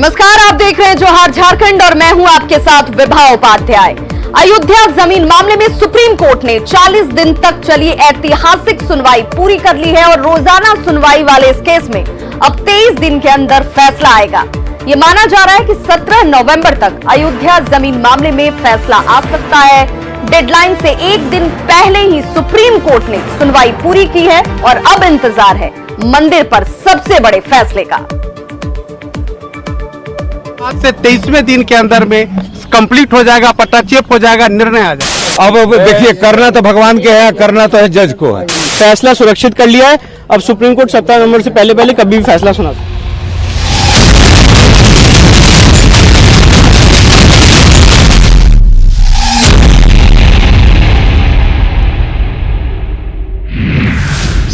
नमस्कार, आप देख रहे हैं जोहार झारखंड और मैं हूं आपके साथ विभा उपाध्याय। अयोध्या जमीन मामले में सुप्रीम कोर्ट ने 40 दिन तक चली ऐतिहासिक सुनवाई पूरी कर ली है और रोजाना सुनवाई वाले इस केस में अब 23 दिन के अंदर फैसला आएगा। ये माना जा रहा है कि 17 नवंबर तक अयोध्या जमीन मामले में फैसला आ सकता है। डेडलाइन से एक दिन पहले ही सुप्रीम कोर्ट ने सुनवाई पूरी की है और अब इंतजार है मंदिर पर सबसे बड़े फैसले का। आज से 23वें दिन के अंदर में कंप्लीट हो जाएगा, पट्टाचेप हो जाएगा, निर्णय आ जाएगा। अब देखिए, करना तो भगवान के है, करना तो है जज को है। फैसला सुरक्षित कर लिया है। अब सुप्रीम कोर्ट 17 नवंबर से पहले कभी भी फैसला सुना सकता है।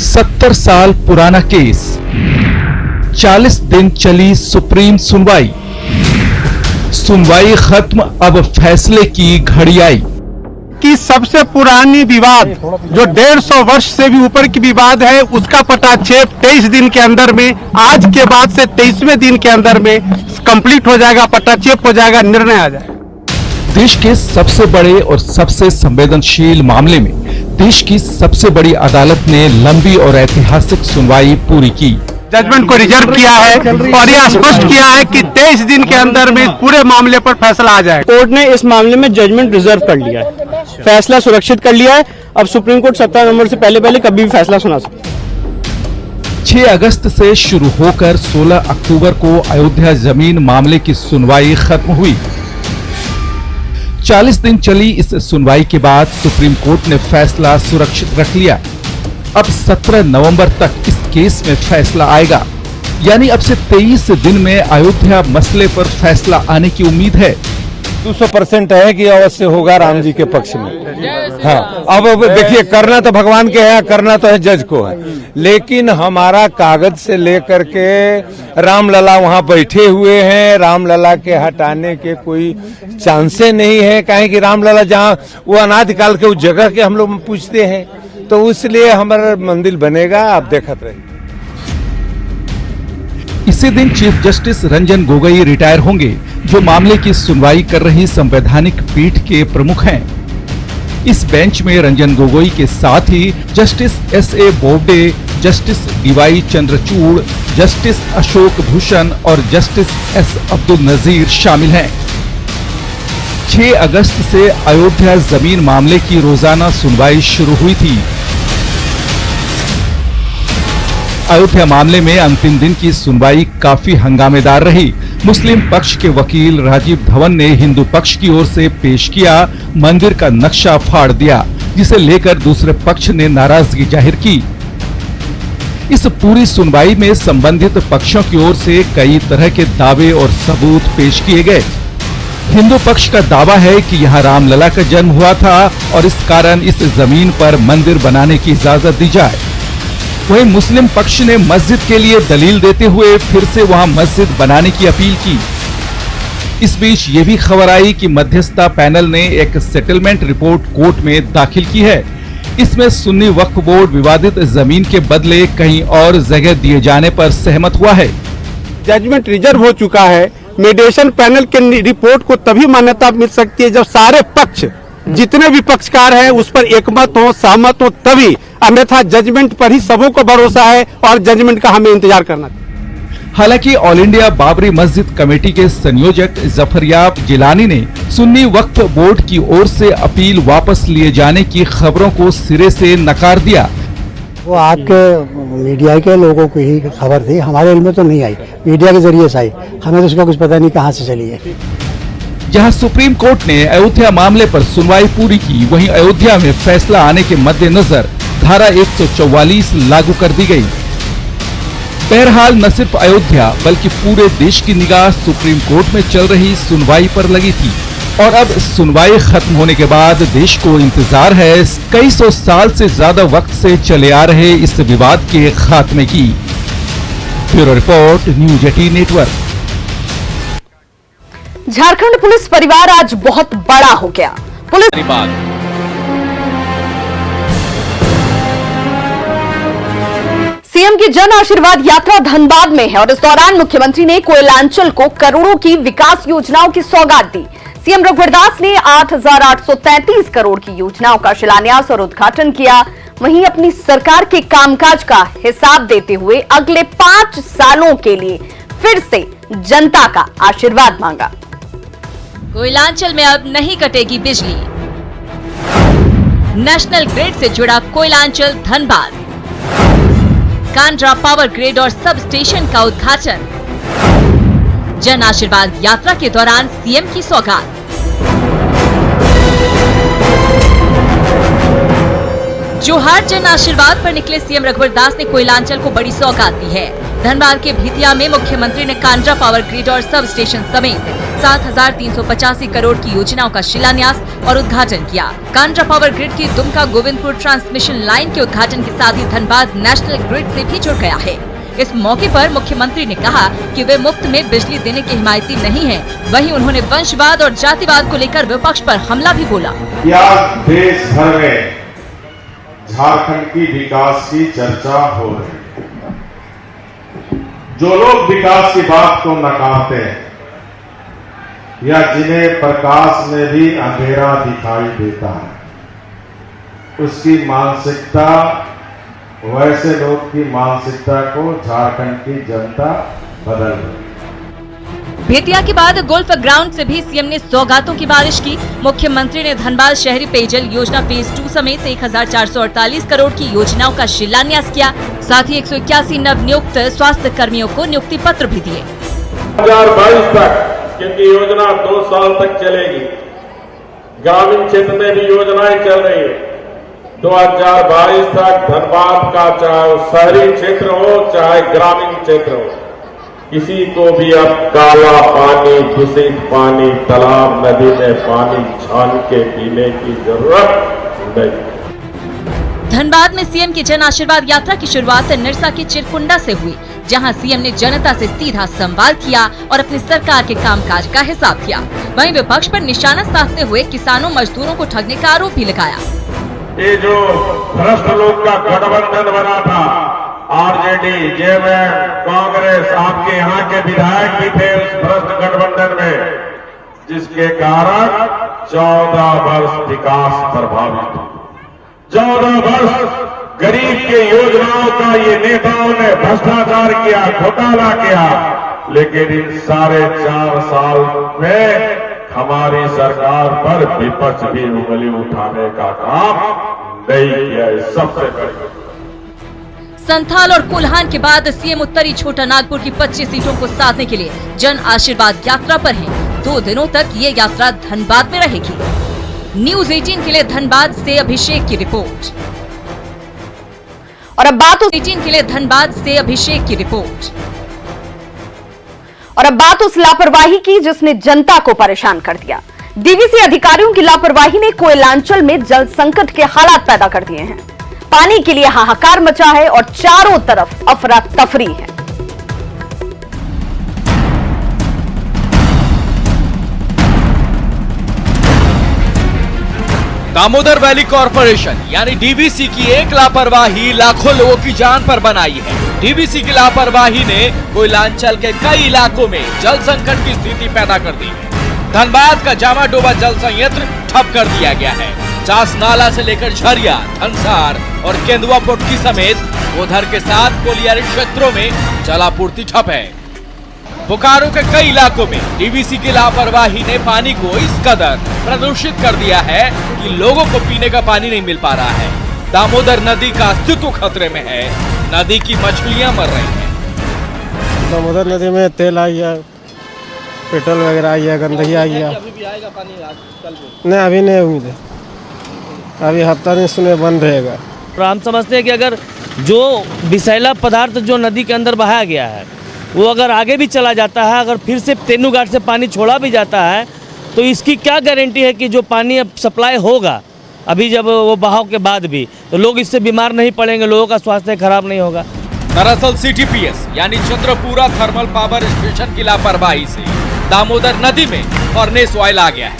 सत्तर साल पुराना केस, 40 दिन चली सुप्रीम सुनवाई खत्म, अब फैसले की घड़ी आई। कि सबसे पुरानी विवाद जो 150 वर्ष से भी ऊपर की विवाद है, उसका पटाक्षेप 23 दिन के अंदर में, आज के बाद से 23वें दिन के अंदर में कंप्लीट हो जाएगा, पटाक्षेप हो जाएगा, निर्णय आ जाएगा। देश के सबसे बड़े और सबसे संवेदनशील मामले में देश की सबसे बड़ी अदालत ने लंबी और ऐतिहासिक सुनवाई पूरी की। जजमेंट को रिजर्व किया है और यह स्पष्ट किया है कि 23 दिन के अंदर में पूरे मामले पर फैसला आ जाएगा। कोर्ट ने इस मामले में जजमेंट रिजर्व कर लिया है, फैसला सुरक्षित कर लिया है। अब सुप्रीम कोर्ट 17 नवंबर से पहले कभी भी फैसला सुना सकता है। 6 अगस्त से शुरू होकर 16 अक्टूबर को अयोध्या जमीन मामले की सुनवाई खत्म हुई। 40 दिन चली इस सुनवाई के बाद सुप्रीम कोर्ट ने फैसला सुरक्षित रख लिया। अब 17 नवंबर तक इस केस में फैसला आएगा, यानी अब से 23 दिन में अयोध्या मसले पर फैसला आने की उम्मीद है। 200% है कि अवश्य होगा राम जी के पक्ष में। हाँ, अब देखिए, करना तो भगवान के है, करना तो है जज को है। लेकिन हमारा कागज से लेकर के रामलला वहाँ बैठे हुए हैं, रामलला के हटाने के कोई चांसे नहीं है। काहे कि रामलला जहाँ वो अनादिकाल के उस जगह के हम लोग पूछते हैं, तो इसलिए हमारा मंदिर बनेगा। आप देखते रहिए। इसी दिन chief justice Ranjan Gogoi retire होंगे, जो मामले की सुनवाई कर रही संवैधानिक पीठ के प्रमुख हैं। इस बेंच में रंजन गोगोई के साथ ही justice S.A. Bobde, justice D.Y. Chandrachud, justice Ashok Bhushan और जस्टिस S. अब्दुल नजीर शामिल हैं। 6 अगस्त से अयोध्या जमीन मामले की रोजाना सुनवाई शुरू हुई थी। अयोध्या मामले में अंतिम दिन की सुनवाई काफी हंगामेदार रही। मुस्लिम पक्ष के वकील राजीव धवन ने हिंदू पक्ष की ओर से पेश किया मंदिर का नक्शा फाड़ दिया, जिसे लेकर दूसरे पक्ष ने नाराजगी जाहिर की। इस पूरी सुनवाई में संबंधित पक्षों की ओर से कई तरह के दावे और सबूत पेश किए गए। हिंदू पक्ष का दावा है कि यहाँ रामलला का जन्म हुआ था और इस कारण इस जमीन पर मंदिर बनाने की इजाजत दी जाए। वहीं मुस्लिम पक्ष ने मस्जिद के लिए दलील देते हुए फिर से वहां मस्जिद बनाने की अपील की। इस बीच ये भी खबर आई कि मध्यस्थता पैनल ने एक सेटलमेंट रिपोर्ट कोर्ट में दाखिल की है। इसमें सुन्नी वक्फ बोर्ड विवादित जमीन के बदले कहीं और जगह दिए जाने पर सहमत हुआ है। जजमेंट रिजर्व हो चुका है। मीडिएशन पैनल के रिपोर्ट को तभी मान्यता मिल सकती है जब सारे पक्ष, जितने भी पक्षकार हैं, उस पर एकमत हो, सहमत हो, तभी। अन्यथा जजमेंट पर ही सबों को भरोसा है और जजमेंट का हमें इंतजार करना है। हालांकि ऑल इंडिया बाबरी मस्जिद कमेटी के संयोजक जफरयाब जिलानी ने सुन्नी वक्फ बोर्ड की ओर से अपील वापस लिए जाने की खबरों को सिरे से नकार दिया। वो आपके मीडिया के लोगों को ही खबर थी, हमारे इल्म में तो नहीं आई, मीडिया के जरिए से आई। हमें तो उसका कुछ पता नहीं कहाँ से चली है। जहां सुप्रीम कोर्ट ने अयोध्या मामले पर सुनवाई पूरी की, वहीं अयोध्या में फैसला आने के मद्देनजर धारा 144 लागू कर दी गई। बहरहाल न सिर्फ अयोध्या बल्कि पूरे देश की निगाह सुप्रीम कोर्ट में चल रही सुनवाई पर लगी थी और अब सुनवाई खत्म होने के बाद देश को इंतजार है कई सौ साल से ज्यादा वक्त से चले आ रहे इस विवाद के खात्मे की। Bureau report, news 18 network. Jharkhand police परिवार आज बहुत बड़ा हो गया। पुलिस सीएम की जन आशीर्वाद यात्रा धनबाद में है और इस दौरान मुख्यमंत्री ने कोयलांचल को करोड़ों की विकास योजनाओं की सौगात दी। सीएम रघुवर दास ने 8,833 करोड़ की योजनाओं का शिलान्यास और उद्घाटन किया। वहीं अपनी सरकार के कामकाज का हिसाब देते हुए अगले 5 सालों के लिए फिर से जनता का आशीर्वाद मांगा। कोयलांचल में अब नहीं कटेगी बिजली। नेशनल ग्रिड से जुड़ा कोयलांचल धनबाद, कांड्रा पावर ग्रिड और सब स्टेशन का उद्घाटन। जन आशीर्वाद यात्रा के दौरान सीएम की सौगात। जोहार जन आशीर्वाद पर निकले सीएम रघुवर दास ने कोयलांचल को बड़ी सौगात दी है। धनबाद के भितिया में मुख्यमंत्री ने कांड्रा पावर ग्रिड और सब स्टेशन समेत 7,385 करोड़ की योजनाओं का शिलान्यास और उद्घाटन किया। कांड्रा पावर ग्रिड की दुमका गोविंदपुर ट्रांसमिशन लाइन के उद्घाटन के साथ ही धनबाद नेशनल ग्रिड से भी जुड़ गया है। इस मौके पर मुख्यमंत्री ने कहा कि वे मुफ्त में बिजली देने के हिमायती नहीं हैं। वहीं उन्होंने वंशवाद और जातिवाद को लेकर विपक्ष पर हमला भी बोला। देश भर में झारखंड की विकास की चर्चा हो रही है। जो लोग विकास की बात को नकारते हैं या जिन्हें प्रकाश में भी अंधेरा दिखाई देता है, उसकी मानसिकता, वैसे लोग की मानसिकता को झारखंड की जनता बदल रही है। भेतिया के बाद गोल्फ ग्राउंड से भी सीएम ने सौगातों की बारिश की। मुख्यमंत्री ने धनबाद शहरी पेयजल योजना फेज 2 समेत 1,448 करोड़ की योजनाओं का शिलान्यास किया। साथ ही 181 नवनियुक्त स्वास्थ्य कर्मियों को नियुक्ति पत्र भी दिए। 2022 तक, क्योंकि योजना 2 साल तक चलेगी, ग्रामीण क्षेत्र में भी योजनाएं चल रही है। 2022 तक धनबाद का चाहे शहरी क्षेत्र हो चाहे ग्रामीण क्षेत्र हो, किसी को भी अब काला पानी, दूषित पानी, तालाब नदी में पानी छान के पीने की जरूरत नहीं। धनबाद में सीएम की जन आशीर्वाद यात्रा की शुरुआत निरसा के चिरकुंडा से हुई, जहां सीएम ने जनता से सीधा संवाद किया और अपनी सरकार के कामकाज का हिसाब किया। वहीं विपक्ष पर निशाना साधते हुए किसानों मजदूरों को ठगने का आरोप भी लगाया। ये जो भ्रष्ट लोग का गठबंधन बना था, आरजेडी, जेएमएम, कांग्रेस, आपके यहाँ के विधायक भी थे उस भ्रष्ट गठबंधन में, जिसके कारण 14 वर्ष विकास प्रभावित हुआ। 14 वर्ष गरीब के योजनाओं का ये नेताओं ने भ्रष्टाचार किया, घोटाला किया, लेकिन इन साढ़े 4 साल में हमारी सरकार पर विपक्ष भी उंगली उठाने का काम नहीं किया। सबसे बड़ी संथाल और कोल्हान के बाद सीएम उत्तरी छोटा नागपुर की 25 सीटों को साधने के लिए जन आशीर्वाद यात्रा पर हैं। 2 दिनों तक ये यात्रा धनबाद में रहेगी। न्यूज़ 18 के लिए धनबाद से अभिषेक की रिपोर्ट। और अब बात उस लापरवाही की जिसने जनता को परेशान कर दिया। डीवीसी अधिकारियों की लापरवाही ने कोयलांचल में जल संकट के हालात पैदा कर दिए हैं। पानी के लिए हाहाकार मचा है और चारों तरफ अफरा तफरी है। दामोदर वैली कॉरपोरेशन यानी डीवीसी की एक लापरवाही लाखों लोगों की जान पर बनाई है। डीवीसी की लापरवाही ने कोयलांचल के कई इलाकों में जल संकट की स्थिति पैदा कर दी है। धनबाद का जामा डोबा जल संयंत्र ठप कर दिया गया है। चास नाला से लेकर झरिया, धनसार और केंदुआ पोटकी समेत उधर के साथ कोलियारी क्षेत्रों में जलापूर्ति ठप है। बोकारो के कई इलाकों में डीवीसी की लापरवाही ने पानी को इस कदर प्रदूषित कर दिया है कि लोगों को पीने का पानी नहीं मिल पा रहा है। दामोदर नदी का अस्तित्व खतरे में है। नदी की मछलियां मर रही हैं। दामोदर नदी में तेल आ गया, पेट्रोल वगैरह आ गया, गंदगी आ गया। नहीं, अभी नहीं उम्मीद है। अभी हफ्ता दिन सुने बंद रहेगा। हम समझते हैं कि अगर जो विषैला पदार्थ जो नदी के अंदर बहाया गया है वो अगर आगे भी चला जाता है, अगर फिर से तेनूघाट से पानी छोड़ा भी जाता है, तो इसकी क्या गारंटी है कि जो पानी अब सप्लाई होगा अभी जब वो बहाव के बाद भी, तो लोग इससे बीमार नहीं पड़ेंगे, लोगों का स्वास्थ्य खराब नहीं होगा। दरअसल सीटीपीएस यानी चंद्रपुरा थर्मल पावर स्टेशन की लापरवाही से दामोदर नदी में फर्नेस ऑयल आ गया है।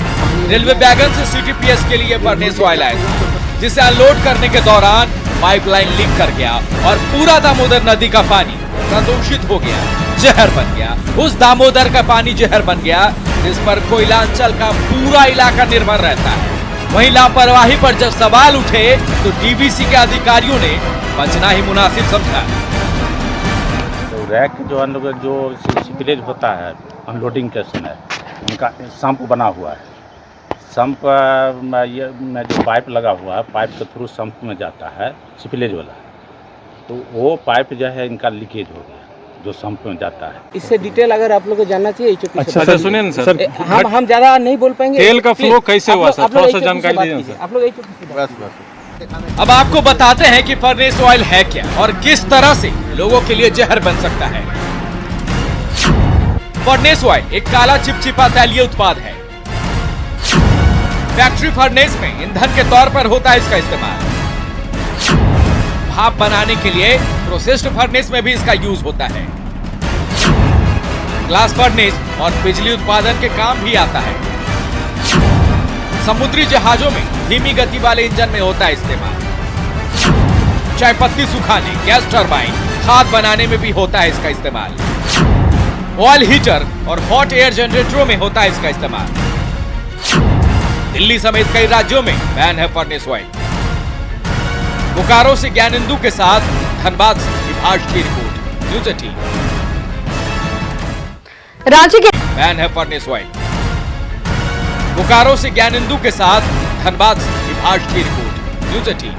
रेलवे वैगन से सीटीपीएस के लिए फर्नेस ऑयल आया था, जिसे अनलोड करने के दौरान पाइपलाइन लीक कर गया और पूरा दामोदर नदी का पानी प्रदूषित हो गया, जहर बन गया। उस दामोदर का पानी जहर बन गया जिस पर कोयलांचल का पूरा इलाका निर्भर रहता है। वहीं लापरवाही पर जब सवाल उठे तो डीवीसी के अधिकारियों ने बचना ही मुनासिब समझा। तो रैक जो सीपरेज होता है अनलोडिंग के समय, उनका संप बना हुआ है। संप में जो पाइप लगा हुआ है, पाइप के थ्रू संप में जाता है सीपरेज वाला, तो वो पाइप जो है इनका लीकेज हो गया जो संप में जाता है। इससे डिटेल अगर आप लोग को जानना चाहिए। अच्छा सर, सुनिए ना सर, हम ज्यादा नहीं बोल पाएंगे। तेल का फ्लो कैसे हुआ सर, थोड़ा सा जानकारी दीजिए आप लोग। अब आपको बताते हैं कि फर्नेस ऑयल है क्या और किस तरह से लोगों के लिए जहर बन सकता है। फर्नेस ऑयल एक काला चिपचिपा तैलीय उत्पाद है। फैक्ट्री फर्नेस में ईंधन के तौर पर होता है इसका इस्तेमाल। भाप बनाने के लिए प्रोसेस्ड फर्नेस में भी इसका यूज होता है। ग्लास फर्नेस और बिजली उत्पादन के काम भी आता है। समुद्री जहाजों में धीमी गति वाले इंजन में होता है इस्तेमाल। चाय पत्ती सुखाने, गैस टरबाइन, खाद बनाने में भी होता है इसका इस्तेमाल। ऑयल हीटर और हॉट एयर जनरेटरों में होता है इसका इस्तेमाल। दिल्ली समेत कई राज्यों में बैन है फर्नेस ऑयल। बोकारो से ज्ञानेंदु के साथ धनबाद से विभाष की रिपोर्ट, न्यूज़ 18। रांची के बैन है फर्नेस ऑयल। बोकारो से ज्ञानेंदु के साथ धनबाद से विभाष की रिपोर्ट, न्यूज़ 18।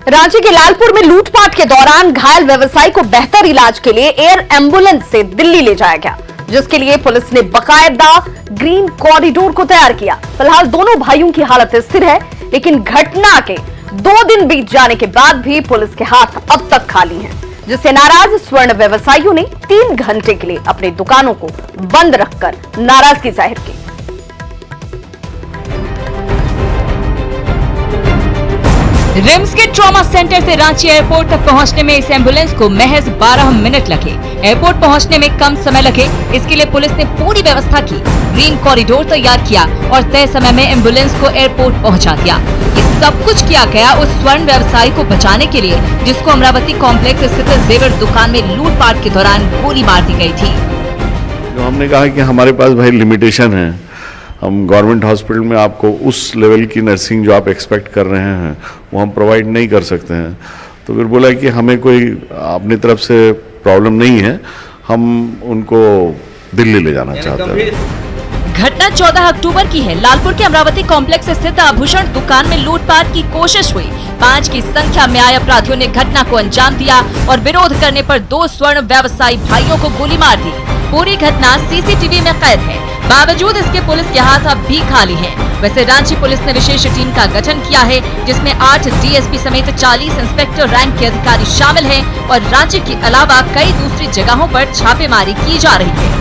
रांची के लालपुर में लूटपाट के दौरान घायल व्यवसायी को बेहतर इलाज के लिए एयर एम्बुलेंस से दिल्ली ले जाया गया, जिसके लिए पुलिस ने बाकायदा ग्रीन कॉरिडोर को तैयार किया। फिलहाल दोनों भाइयों की हालत स्थिर है, लेकिन घटना के 2 दिन बीत जाने के बाद भी पुलिस के हाथ अब तक खाली हैं, जिससे नाराज स्वर्ण व्यवसायियों ने 3 घंटे के लिए अपनी दुकानों को बंद रखकर नाराजगी जाहिर की। रिम्स के ट्रॉमा सेंटर से रांची एयरपोर्ट तक पहुंचने में इस एम्बुलेंस को महज 12 मिनट लगे। एयरपोर्ट पहुंचने में कम समय लगे, इसके लिए पुलिस ने पूरी व्यवस्था की, ग्रीन कॉरिडोर तैयार किया और तय समय में एम्बुलेंस को एयरपोर्ट पहुंचा दिया। ये सब कुछ किया गया उस स्वर्ण व्यवसायी को बचाने के लिए जिसको अमरावती कॉम्प्लेक्स स्थित जेवर दुकान में लूटपाट के दौरान गोली मार दी गयी थी। जो हमने कहा कि हमारे पास भाई लिमिटेशन है, हम गवर्नमेंट हॉस्पिटल में आपको उस लेवल की नर्सिंग जो आप एक्सपेक्ट कर रहे हैं वो हम प्रोवाइड नहीं कर सकते हैं। तो फिर बोला कि हमें कोई अपनी तरफ से प्रॉब्लम नहीं है, हम उनको दिल्ली ले जाना चाहते हैं। घटना 14 अक्टूबर की है। लालपुर के अमरावती कॉम्प्लेक्स स्थित आभूषण दुकान में लूटपाट की कोशिश हुई। 5 की संख्या में आए अपराधियों ने घटना को अंजाम दिया और विरोध करने पर 2 स्वर्ण व्यवसायी भाइयों को गोली मार दी। पूरी घटना सीसीटीवी में कैद है, बावजूद इसके पुलिस के हाथ अब भी खाली हैं। वैसे रांची पुलिस ने विशेष टीम का गठन किया है, जिसमें 8 डीएसपी समेत 40 इंस्पेक्टर रैंक के अधिकारी शामिल हैं और रांची के अलावा कई दूसरी जगहों पर छापेमारी की जा रही है।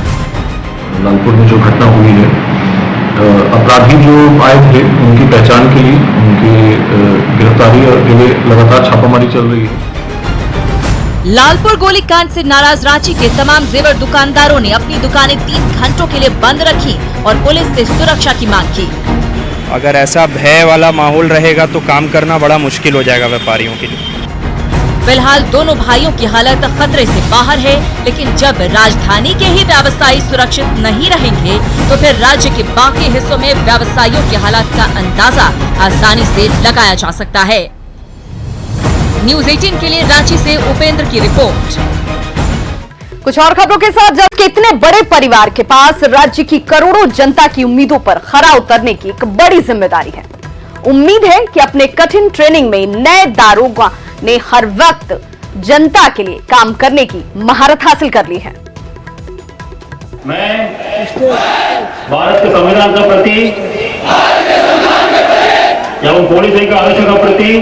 लालपुर में जो घटना हुई है, अपराधी जो आए थे उनकी पहचान के लिए, उनकी गिरफ्तारी के लिए लगातार छापामारी चल रही है। लालपुर गोलीकांड से नाराज रांची के तमाम जेवर दुकानदारों ने अपनी दुकानें 3 घंटों के लिए बंद रखी और पुलिस से सुरक्षा की मांग की। अगर ऐसा भय वाला माहौल रहेगा तो काम करना बड़ा मुश्किल हो जाएगा व्यापारियों के लिए। फिलहाल दोनों भाइयों की हालत खतरे से बाहर है, लेकिन जब राजधानी के ही व्यवसायी सुरक्षित नहीं रहेंगे तो फिर राज्य के बाकी हिस्सों में व्यवसायियों की हालत का अंदाजा आसानी से लगाया जा सकता है। न्यूज़ 18 के लिए रांची से उपेंद्र की रिपोर्ट। कुछ और खबरों के साथ, जबकि इतने बड़े परिवार के पास राज्य की करोड़ों जनता की उम्मीदों पर खरा उतरने की एक बड़ी जिम्मेदारी है। उम्मीद है कि अपने कठिन ट्रेनिंग में नए दारोगा ने हर वक्त जनता के लिए काम करने की महारत हासिल कर ली है। मैं भारत के संविधान के प्रति एवं पुलिस के आदेशों के प्रति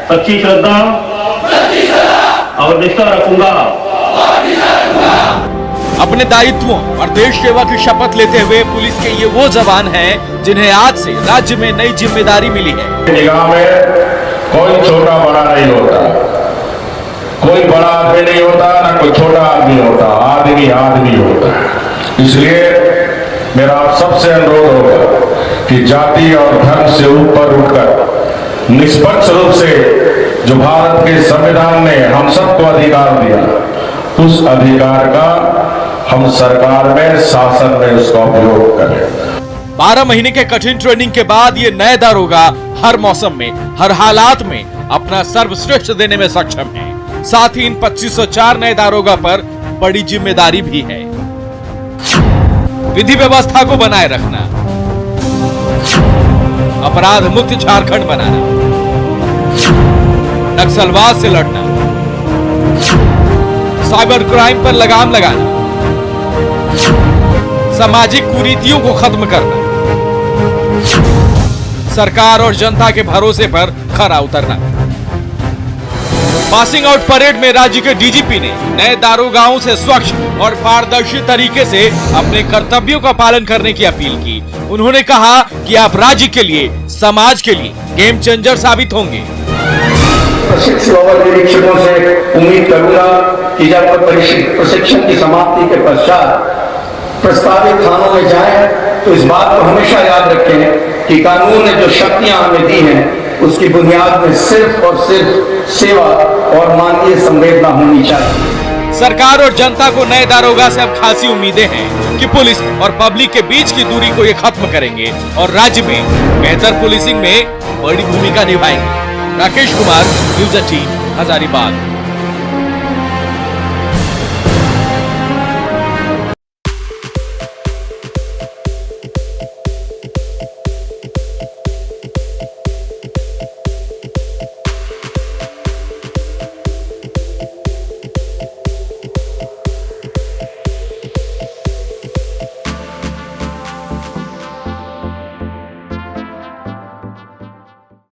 सच्ची श्रद्धा और निष्ठा रखूंगा। अपने दायित्वों और देश सेवा की शपथ लेते हुए पुलिस के ये वो जवान हैं जिन्हें आज से राज्य में नई जिम्मेदारी मिली है। निगाह में कोई छोटा बड़ा नहीं होता, कोई बड़ा आदमी नहीं होता, ना कोई छोटा आदमी होता, आदमी आदमी होता। इसलिए मेरा आप सबसे अनुरोध होगा कि जाति और धर्म से ऊपर उठकर निष्पक्ष रूप से जो भारत के संविधान ने हम सबको अधिकार दिया, उस अधिकार का हम सरकार में, शासन में उसका उपयोग करें। 12 महीने के कठिन ट्रेनिंग के बाद ये नए दारोगा हर मौसम में, हर हालात में अपना सर्वश्रेष्ठ देने में सक्षम है। साथ ही इन 2504 नए दारोगा पर बड़ी जिम्मेदारी भी है। विधि व्यवस्था को बनाए रखना, अपराध मुक्त झारखंड बनाना, नक्सलवाद से लड़ना, साइबर क्राइम पर लगाम लगाना, सामाजिक कुरीतियों को खत्म करना, सरकार और जनता के भरोसे पर खरा उतरना। पासिंग आउट परेड में राज्य के डीजीपी ने नए दारोगाओं से स्वच्छ और पारदर्शी तरीके से अपने कर्तव्यों का पालन करने की अपील की। उन्होंने कहा कि आप राज्य के लिए, समाज के लिए गेम चेंजर साबित होंगे। निरीक्षकों से उम्मीद करूंगा कि जब प्रशिक्षण की समाप्ति के पश्चात प्रस्तावित थानों में जाएं तो इस बात को हमेशा याद रखें कि कानून ने जो शक्तियां हमें दी हैं उसकी बुनियाद में सिर्फ और सिर्फ सेवा और मानवीय संवेदना होनी चाहिए। सरकार और जनता को नए दारोगा से अब खासी उम्मीदें हैं कि पुलिस और पब्लिक के बीच की दूरी को ये खत्म करेंगे और राज्य में बेहतर पुलिसिंग में बड़ी भूमिका निभाएंगे। राकेश कुमार, न्यूज़ 18, हजारीबाग।